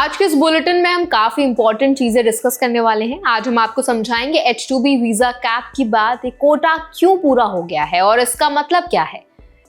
आज के इस बुलेटिन में हम काफी इंपॉर्टेंट चीजें डिस्कस करने वाले हैं। आज हम आपको समझाएंगे H-2B वीजा कैप की बात, एक कोटा क्यों पूरा हो गया है और इसका मतलब क्या है।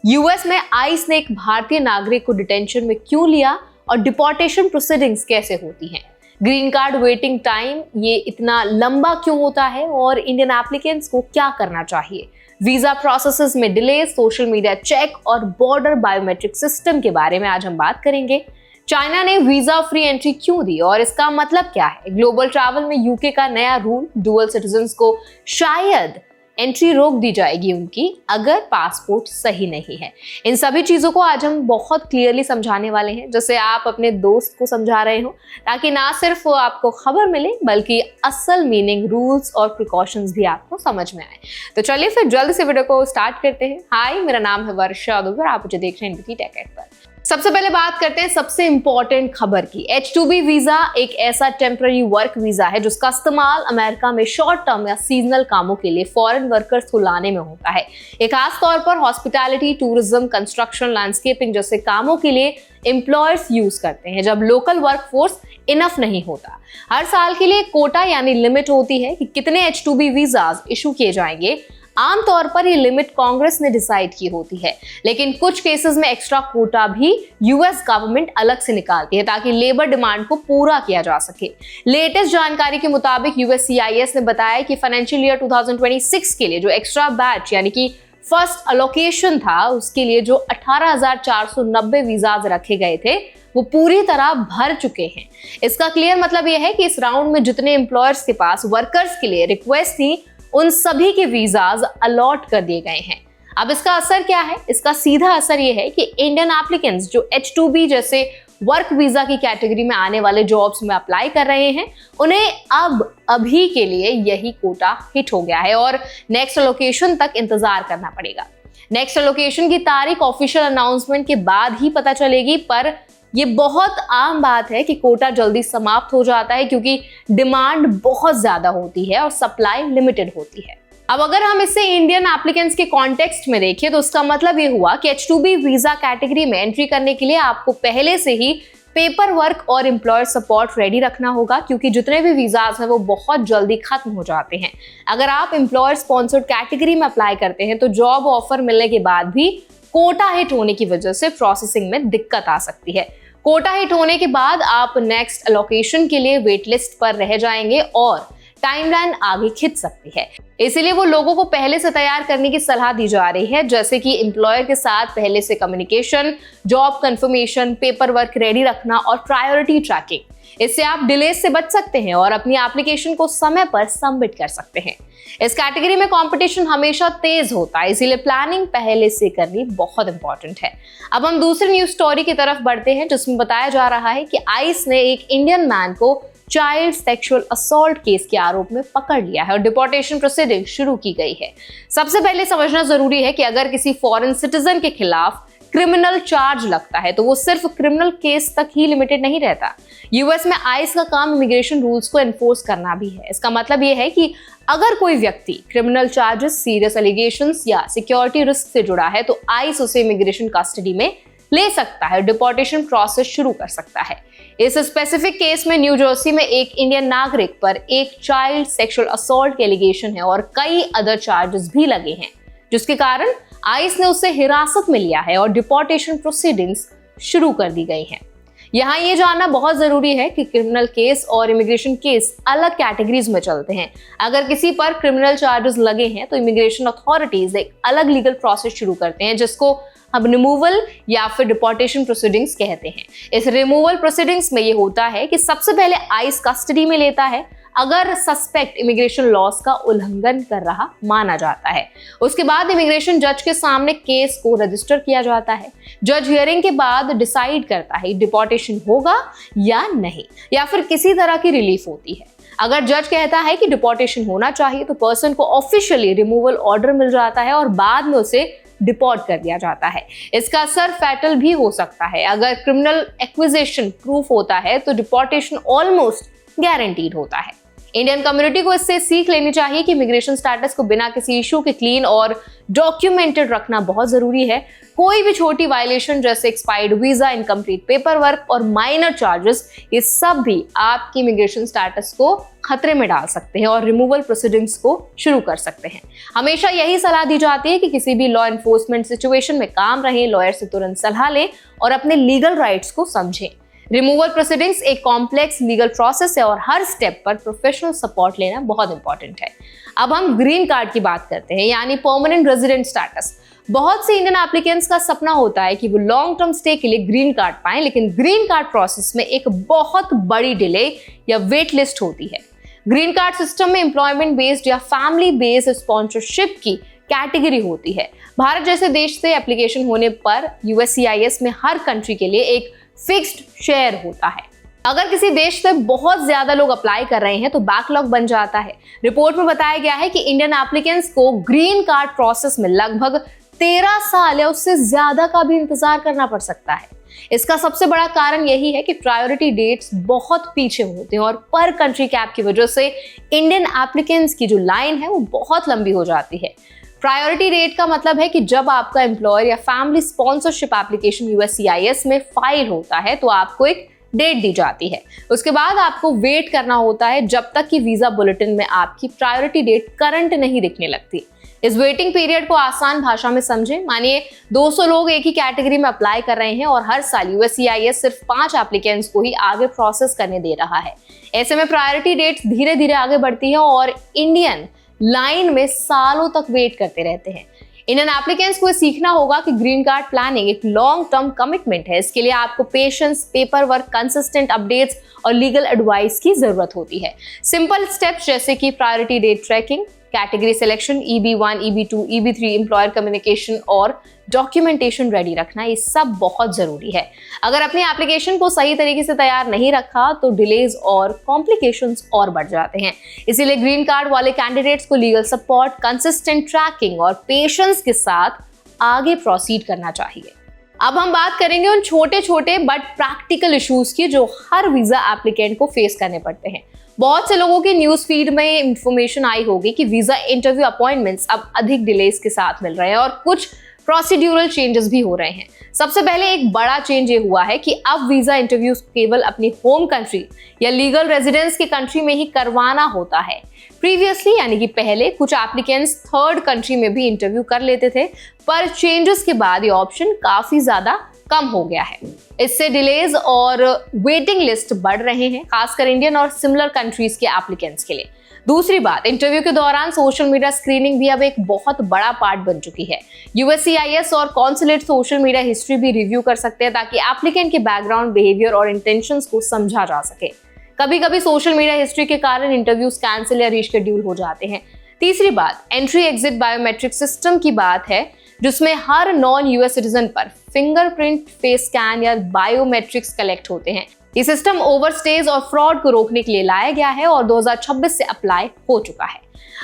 यूएस में आइस ने एक भारतीय नागरिक को डिटेंशन में क्यों लिया और डिपोर्टेशन प्रोसीडिंग्स कैसे होती हैं। ग्रीन कार्ड वेटिंग टाइम ये इतना लंबा क्यों होता है और इंडियन एप्लीकेंट्स को क्या करना चाहिए। वीजा प्रोसेसेस में डिले, सोशल मीडिया चेक और बॉर्डर बायोमेट्रिक सिस्टम के बारे में आज हम बात करेंगे। चाइना ने वीजा फ्री एंट्री क्यों दी और इसका मतलब क्या है। ग्लोबल ट्रैवल में यूके का नया रूल, डुअल सिटीजन्स को शायद एंट्री रोक दी जाएगी उनकी अगर पासपोर्ट सही नहीं है। इन सभी चीजों को आज हम बहुत क्लियरली समझाने वाले हैं, जैसे आप अपने दोस्त को समझा रहे हो, ताकि ना सिर्फ आपको खबर मिले बल्कि असल मीनिंग, रूल्स और प्रिकॉशंस भी आपको समझ में आए। तो चलिए फिर जल्दी से वीडियो को स्टार्ट करते हैं। हाय, मेरा नाम है वर्षा दुबे, आप मुझे देख रहे हैं NBT टेक पर। सबसे पहले बात करते हैं सबसे इंपॉर्टेंट खबर की। H-2B वीजा एक ऐसा टेम्पररी वर्क वीजा है जिसका इस्तेमाल अमेरिका में शॉर्ट टर्म या सीजनल कामों के लिए फॉरेन वर्कर्स को लाने में होता है। एक खास तौर पर हॉस्पिटैलिटी, टूरिज्म, कंस्ट्रक्शन, लैंडस्केपिंग जैसे कामों के लिए एम्प्लॉयर्स यूज करते हैं जब लोकल वर्कफोर्स इनफ नहीं होता। हर साल के लिए कोटा यानी लिमिट होती है कि कितने H-2B वीजाज इशू किए जाएंगे। आमतौर पर ये लिमिट कांग्रेस ने डिसाइड की होती है, लेकिन कुछ केसेस में एक्स्ट्रा कोटा भी यूएस गवर्नमेंट अलग से निकालती है ताकि लेबर डिमांड को पूरा किया जा सके। लेटेस्ट जानकारी के मुताबिक USCIS ने बताया कि फाइनेंशियल ईयर 2026 के लिए जो एक्स्ट्रा बैच यानी कि फर्स्ट अलोकेशन था, उसके लिए जो 18,490 वीजाज रखे गए थे वो पूरी तरह भर चुके हैं। इसका क्लियर मतलब यह है कि इस राउंड में जितने एम्प्लॉयर्स के पास वर्कर्स के लिए रिक्वेस्ट थी उन सभी के वीजाज अलॉट कर दिए गए हैं। अब इसका असर क्या है? इसका सीधा असर यह है कि इंडियन एप्लीकेंट्स जो H-2B जैसे वर्क वीजा की कैटेगरी में आने वाले जॉब्स में अप्लाई कर रहे हैं, उन्हें अब अभी के लिए यही कोटा हिट हो गया है और नेक्स्ट अलोकेशन तक इंतजार करना पड़ेगा। नेक्स्ट अलोकेशन की तारीख ऑफिशियल अनाउंसमेंट के बाद ही पता चलेगी, पर ये बहुत आम बात है कि कोटा जल्दी समाप्त हो जाता है क्योंकि डिमांड बहुत ज्यादा होती है और सप्लाई लिमिटेड होती है। अब अगर हम इसे इंडियन एप्लीकेंट्स के कॉन्टेक्स्ट में देखें तो उसका मतलब ये हुआ कि H-2B वीजा कैटेगरी में एंट्री करने के लिए आपको पहले से ही पेपर वर्क और एम्प्लॉयर सपोर्ट रेडी रखना होगा, क्योंकि जितने भी वीजाज हैं वो बहुत जल्दी खत्म हो जाते हैं। अगर आप एम्प्लॉयर स्पॉन्सर्ड कैटेगरी में अप्लाई करते हैं तो जॉब ऑफर मिलने के बाद भी कोटा हिट होने की वजह से प्रोसेसिंग में दिक्कत आ सकती है। कोटा हिट होने के बाद आप नेक्स्ट अलोकेशन के लिए वेट लिस्ट पर रह जाएंगे और टाइमलाइन आगे खिंच सकती है। इसीलिए वो लोगों को पहले से तैयार करने की सलाह दी जा रही है, जैसे कि एम्प्लॉयर के साथ पहले से communication, job confirmation, paper work ready रखना और प्रायोरिटी ट्रैकिंग। इससे आप डिलेज से बच सकते हैं और अपनी एप्लीकेशन को समय पर सबमिट कर सकते हैं। इस कैटेगरी में कंपटीशन हमेशा तेज होता है, इसीलिए प्लानिंग पहले से करनी बहुत इंपॉर्टेंट है। अब हम दूसरी न्यूज स्टोरी की तरफ बढ़ते हैं, जिसमें बताया जा रहा है कि आइस ने एक इंडियन मैन को चाइल्ड सेक्सुअल असॉल्ट केस के आरोप में पकड़ लिया है और डिपोर्टेशन प्रोसीडिंग शुरू की गई है। सबसे पहले समझना जरूरी है कि अगर किसी फॉरेन सिटीजन के खिलाफ क्रिमिनल चार्ज लगता है तो वो सिर्फ क्रिमिनल केस तक ही लिमिटेड नहीं रहता। यूएस में आइस का काम इमिग्रेशन रूल्स को एनफोर्स करना भी है। इसका मतलब ये है कि अगर कोई व्यक्ति क्रिमिनल चार्जेस, सीरियस एलिगेशंस या सिक्योरिटी रिस्क से जुड़ा है तो आइस उसे इमिग्रेशन कस्टडी में ले सकता है, डिपोर्टेशन प्रोसेस शुरू कर सकता है। इस स्पेसिफिक केस में न्यू जर्सी में एक इंडियन नागरिक पर एक चाइल्ड सेक्सुअल असॉल्ट के एलिगेशन है और कई अदर चार्जेस भी लगे हैं, जिसके कारण आइस ने उसे हिरासत में लिया है और डिपोर्टेशन प्रोसीडिंग्स शुरू कर दी गई हैं। यहाँ ये जानना बहुत जरूरी है कि क्रिमिनल केस और इमिग्रेशन केस अलग कैटेगरीज में चलते हैं। अगर किसी पर क्रिमिनल चार्जेस लगे हैं तो इमिग्रेशन अथॉरिटीज एक अलग लीगल प्रोसेस शुरू करते हैं, जिसको हम रिमूवल या फिर डिपोर्टेशन प्रोसीडिंग्स कहते हैं। इस रिमूवल प्रोसीडिंग्स में ये होता है कि सबसे पहले आइस कस्टडी में लेता है अगर सस्पेक्ट इमिग्रेशन लॉस का उल्लंघन कर रहा माना जाता है। उसके बाद इमिग्रेशन जज के सामने केस को रजिस्टर किया जाता है। जज हियरिंग के बाद डिसाइड करता है डिपोर्टेशन होगा या नहीं, या फिर किसी तरह की रिलीफ होती है। अगर जज कहता है कि डिपोर्टेशन होना चाहिए तो पर्सन को ऑफिशियली रिमूवल ऑर्डर मिल जाता है और बाद में उसे डिपोर्ट कर दिया जाता है। इसका असर फैटल भी हो सकता है। अगर क्रिमिनल एक्विजिशन प्रूफ होता है तो डिपोर्टेशन ऑलमोस्ट गारंटीड होता है। इंडियन कम्युनिटी को इससे सीख लेनी चाहिए कि इमिग्रेशन स्टेटस को बिना किसी इशू के क्लीन और डॉक्यूमेंटेड रखना बहुत जरूरी है। कोई भी छोटी वायलेशन जैसे expired visa, incomplete paper work और माइनर चार्जेस, ये सब भी आपकी इमिग्रेशन स्टेटस को खतरे में डाल सकते हैं और रिमूवल प्रोसीडिंग्स को शुरू कर सकते हैं। हमेशा यही सलाह दी जाती है कि किसी भी लॉ एनफोर्समेंट सिचुएशन में काम रहें, लॉयर से तुरंत सलाह लें और अपने लीगल राइट्स को समझें। रिमूवल प्रोसीडिंग्स एक कॉम्प्लेक्स लीगल प्रोसेस है और हर स्टेप पर प्रोफेशनल सपोर्ट लेना बहुत इंपॉर्टेंट है। अब हम ग्रीन कार्ड की बात करते हैं, यानी परमानेंट रेजिडेंट स्टेटस। बहुत से इंडियन एप्लीकेंट्स का सपना होता है कि वो लॉन्ग टर्म स्टे के लिए ग्रीन कार्ड पाएं, लेकिन ग्रीन कार्ड प्रोसेस में एक बहुत बड़ी डिले या वेट लिस्ट होती है। ग्रीन कार्ड सिस्टम में एम्प्लॉयमेंट बेस्ड या फैमिली बेस्ड स्पॉन्सरशिप की कैटेगरी होती है। भारत जैसे देश से एप्लीकेशन होने पर यूएससीआईएस में हर कंट्री के लिए एक फिक्स्ड शेयर होता है। अगर किसी देश से बहुत ज्यादा लोग अप्लाई कर रहे हैं तो बैकलॉग बन जाता है। रिपोर्ट में बताया गया है कि इंडियन एप्लीकेंट्स को ग्रीन कार्ड प्रोसेस में लगभग 13 साल या उससे ज्यादा का भी इंतजार करना पड़ सकता है। इसका सबसे बड़ा कारण यही है कि प्रायोरिटी डेट्स बहुत पीछे होते हैं और पर कंट्री कैप की वजह से इंडियन एप्लीकेंट्स की जो लाइन है वो बहुत लंबी हो जाती है। प्रायोरिटी डेट का मतलब है कि जब आपका एम्प्लॉयर या फैमिली स्पॉन्सरशिप एप्लीकेशन यूएससीआईएस में फाइल होता है तो आपको एक डेट दी जाती है। उसके बाद आपको वेट करना होता है जब तक कि वीजा बुलेटिन में आपकी प्रायोरिटी डेट करंट नहीं दिखने लगती। इस वेटिंग पीरियड को आसान भाषा में समझें। मानिए 200 लोग एक ही कैटेगरी में अप्लाई कर रहे हैं और हर साल यूएससीआईएस सिर्फ 5 एप्लीकेंट्स को ही आगे प्रोसेस करने दे रहा है। ऐसे में प्रायोरिटी डेट्स धीरे धीरे आगे बढ़ती है और इंडियन लाइन में सालों तक वेट करते रहते हैं। इंडियन एप्लीकेंट्स को सीखना होगा कि ग्रीन कार्ड प्लानिंग एक लॉन्ग टर्म कमिटमेंट है। इसके लिए आपको patience, paper work, consistent updates और लीगल एडवाइस की जरूरत होती है। सिंपल स्टेप्स जैसे कि priority date tracking, category selection, EB1, EB2, EB3, employer communication और डॉक्यूमेंटेशन रेडी रखना, ये सब बहुत जरूरी है। अगर अपनी एप्लीकेशन को सही तरीके से तैयार नहीं रखा तो डिलेज और कॉम्प्लिकेशंस और बढ़ जाते हैं। इसीलिए ग्रीन कार्ड वाले कैंडिडेट्स को लीगल सपोर्ट, कंसिस्टेंट ट्रैकिंग और पेशेंस के साथ आगे प्रोसीड करना चाहिए। अब हम बात करेंगे उन छोटे छोटे बट प्रैक्टिकल इश्यूज की जो हर वीजा एप्लीकेंट को फेस करने पड़ते हैं। बहुत से लोगों की न्यूज फीड में इंफॉर्मेशन आई होगी कि वीजा इंटरव्यू अपॉइंटमेंट्स अब अधिक डिलेज के साथ मिल रहे हैं और कुछ प्रोसीड्यूरल चेंजेस भी हो रहे हैं। सबसे पहले एक बड़ा चेंज ये हुआ है कि अब वीजा इंटरव्यूज केवल अपनी होम कंट्री या लीगल रेजिडेंस की कंट्री में ही करवाना होता है। प्रीवियसली यानी कि पहले कुछ एप्लीकेंट्स थर्ड कंट्री में भी इंटरव्यू कर लेते थे, पर चेंजेस के बाद ये ऑप्शन काफी ज्यादा कम हो गया है। इससे डिलेज और वेटिंग लिस्ट बढ़ रहे हैं, खासकर इंडियन और सिमिलर कंट्रीज के एप्लीकेंट्स के लिए। दूसरी बात, इंटरव्यू के दौरान सोशल मीडिया स्क्रीनिंग भी अब एक बहुत बड़ा पार्ट बन चुकी है। यूएससीआईएस और कॉन्सुलेट सोशल मीडिया हिस्ट्री भी रिव्यू कर सकते हैं ताकि एप्लीकेंट के बैकग्राउंड, बिहेवियर और इंटेंशंस को समझा जा सके। कभी कभी सोशल मीडिया हिस्ट्री के कारण इंटरव्यूज कैंसिल या रीशेड्यूल हो जाते हैं। तीसरी बात, एंट्री एग्जिट बायोमेट्रिक सिस्टम की बात है, जिसमें हर नॉन यूएस सिटीजन पर फिंगरप्रिंट, फेस स्कैन या बायोमेट्रिक्स कलेक्ट होते हैं। ये सिस्टम ओवरस्टेज और फ्रॉड को रोकने के लिए लाया गया है और 2026 से अप्लाई हो चुका है।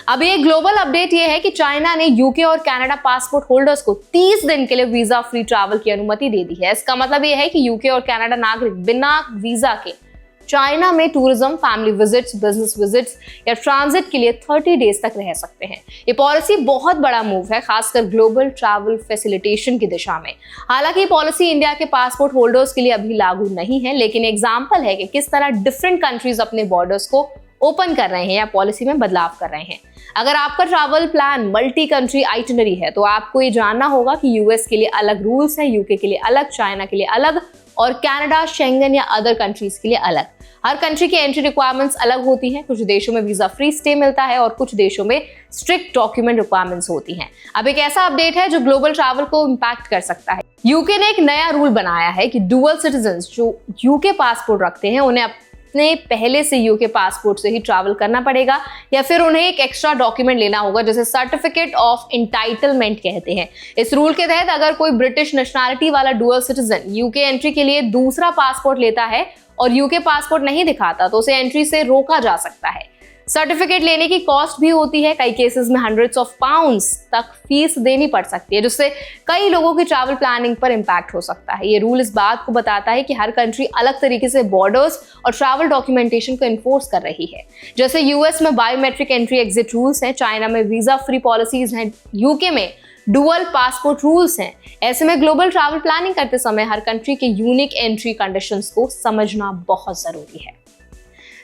अब ये ग्लोबल अपडेट ये है कि चाइना ने यूके और कनाडा पासपोर्ट होल्डर्स को 30 दिन के लिए वीजा फ्री ट्रैवल की अनुमति दे दी है। इसका मतलब ये है कि यूके और कनाडा नागरिक बिना वीजा के चाइना में tourism, family visits, business visits या ट्रांजिट के लिए 30 डेज तक रह सकते हैं। ये पॉलिसी बहुत बड़ा मूव है, खासकर ग्लोबल ट्रैवल फैसिलिटेशन की दिशा में। हालांकि पॉलिसी इंडिया के पासपोर्ट होल्डर्स के लिए अभी लागू नहीं है, लेकिन एग्जाम्पल है कि किस तरह डिफरेंट कंट्रीज अपने बॉर्डर्स को ओपन कर रहे हैं या पॉलिसी में बदलाव कर रहे हैं। अगर आपका travel plan multi country itinerary है तो आपको ये जानना होगा कि यूएस के लिए अलग रूल्स है, यूके के लिए अलग, चाइना के लिए अलग और कनाडा, शेंगन या अदर कंट्रीज के लिए अलग। हर कंट्री की एंट्री रिक्वायरमेंट्स अलग होती हैं। कुछ देशों में वीजा फ्री स्टे मिलता है और कुछ देशों में स्ट्रिक्ट डॉक्यूमेंट रिक्वायरमेंट्स होती हैं। अब एक ऐसा अपडेट है जो ग्लोबल ट्रैवल को इंपैक्ट कर सकता है। यूके ने एक नया रूल बनाया है कि डुअल सिटीजन्स जो यूके पासपोर्ट रखते हैं उन्हें अपने पहले से यूके पासपोर्ट से ही ट्रैवल करना पड़ेगा या फिर उन्हें एक एक्स्ट्रा डॉक्यूमेंट लेना होगा जिसे सर्टिफिकेट ऑफ एंटाइटलमेंट कहते हैं। इस रूल के तहत अगर कोई ब्रिटिश नेशनैलिटी वाला डुअल सिटीजन यूके एंट्री के लिए दूसरा पासपोर्ट लेता है और यूके पासपोर्ट नहीं दिखाता तो उसे एंट्री से रोका जा सकता है। सर्टिफिकेट लेने की कॉस्ट भी होती है, कई केसेस में हंड्रेड्स ऑफ पाउंड्स तक फीस देनी पड़ सकती है, जिससे कई लोगों की ट्रैवल प्लानिंग पर इम्पैक्ट हो सकता है। ये रूल इस बात को बताता है कि हर कंट्री अलग तरीके से बॉर्डर्स और ट्रैवल डॉक्यूमेंटेशन को इन्फोर्स कर रही है। जैसे यूएस में बायोमेट्रिक एंट्री एग्जिट रूल्स हैं, चाइना में वीजा फ्री पॉलिसीज हैं, यूके में डुअल पासपोर्ट रूल्स हैं। ऐसे में ग्लोबल ट्रैवल प्लानिंग करते समय हर कंट्री के यूनिक एंट्री कंडीशंस को समझना बहुत जरूरी है।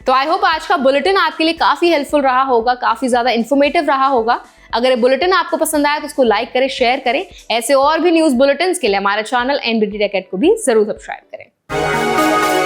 तो आई होप आज का बुलेटिन आपके लिए काफी हेल्पफुल रहा होगा, काफी ज्यादा इंफॉर्मेटिव रहा होगा। अगर ये बुलेटिन आपको पसंद आया तो उसको लाइक करें, शेयर करें। ऐसे और भी न्यूज बुलेटिन्स के लिए हमारे चैनल NBT टेक को भी जरूर सब्सक्राइब करें।